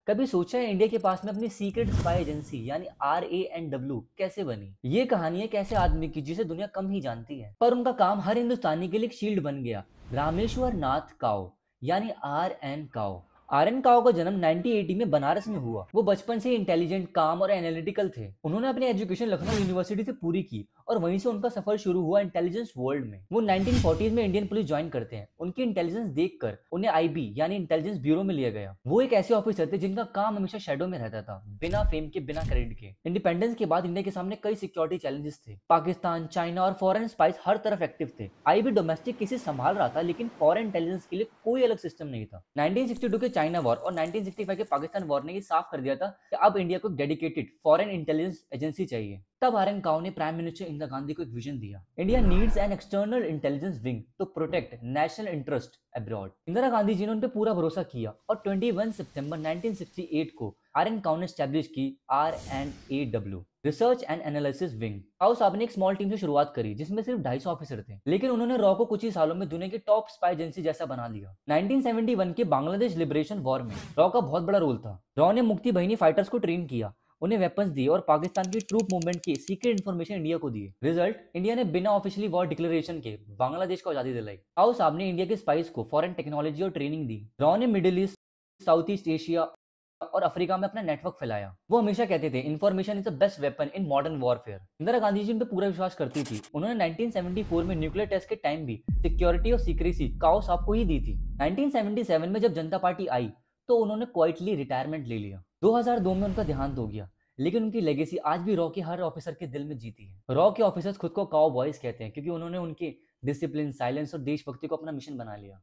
कभी सोचा है इंडिया के पास में अपनी सीक्रेट स्पाई एजेंसी यानी RANW कैसे बनी? ये कहानी है एक ऐसे आदमी की जिसे दुनिया कम ही जानती है, पर उनका काम हर हिंदुस्तानी के लिए एक शील्ड बन गया। रामेश्वर नाथ काउ यानी RN काउ। RN काउ का जन्म 1980 में बनारस में हुआ। वो बचपन से ही इंटेलिजेंट, काम और एनालिटिकल थे। उन्होंने अपनी एजुकेशन लखनऊ यूनिवर्सिटी से पूरी की और वहीं से उनका सफर शुरू हुआ इंटेलिजेंस वर्ल्ड में। वो 1940s में इंडियन पुलिस ज्वाइन करते हैं। उनकी इंटेलिजेंस देखकर उन्हें IB यानी इंटेलिजेंस ब्यूरो में लिया गया। वो एक ऐसे ऑफिसर थे जिनका काम हमेशा शैडो में रहता था, बिना फेम के, बिना क्रेडिट के। इंडिपेंडेंस के बाद इंडिया के सामने कई सिक्योरिटी चैलेंजेस थे। पाकिस्तान, चाइना और फॉरेन स्पाइस हर तरफ एक्टिव थे। IB डोमेस्टिक केसेस संभाल रहा था, लेकिन फॉरेन इंटेलिजेंस के लिए कोई अलग सिस्टम नहीं था। 1962 के चाइना वॉर और 1965 के पाकिस्तान वॉर ने ये साफ कर दिया था कि अब इंडिया को डेडिकेटेड फॉरेन इंटेलिजेंस एजेंसी चाहिए। तब आरएन काउ ने प्राइम मिनिस्टर इंदिरा गांधी को एक विजन दिया। India needs an external intelligence wing to protect national interest abroad. Indira Gandhi ji ने उन पर पूरा भरोसा किया और 21 सितंबर 1968 को आरएन काउ ने स्टैब्लिश की RNAW, research and analysis wing. Cow साहब ने एक स्मॉल टीम से शुरुआत करी जिसमें सिर्फ 250 ऑफिसर थे, लेकिन उन्होंने रॉ को कुछ ही सालों में दुनिया की टॉप स्पाई एजेंसी जैसा बना लिया। 1971 के बांग्लादेश लिबरेशन वॉर में रॉ का बहुत बड़ा रोल था। रॉ ने मुक्ति बहिनी फाइटर्स को ट्रेन किया, उन्हें वेपन्स दिए और पाकिस्तान की ट्रूप मूवमेंट की सीक्रेट इन्फॉर्मेशन इंडिया को दिए। रिजल्ट, इंडिया ने बिना ऑफिशियली वॉर डिक्लेरेशन के बांग्लादेश को आजादी दिलाई। काउ साहब ने इंडिया के स्पाइस को फॉरेन टेक्नोलॉजी और ट्रेनिंग दी। रॉ ने Middle East, South East Asia और अफ्रीका में अपना नेटवर्क फैलाया। वो हमेशा कहते थे information is the best weapon in modern warfare. Indira Gandhi ji उन पर पूरा विश्वास करती थी। उन्होंने 1974 में न्यूक्लियर टेस्ट के टाइम भी सिक्योरिटी और सीक्रेसी काउ साहब को ही दी थी। 1977 में जब जनता पार्टी आई तो उन्होंने क्वाइटली रिटायरमेंट ले लिया। 2002 में उनका देहांत हो गया, लेकिन उनकी लेगेसी आज भी रॉ के हर ऑफिसर के दिल में जीती है। रॉ के ऑफिसर्स खुद को काउ बॉयज कहते हैं क्योंकि उन्होंने उनके डिसिप्लिन, साइलेंस और देशभक्ति को अपना मिशन बना लिया।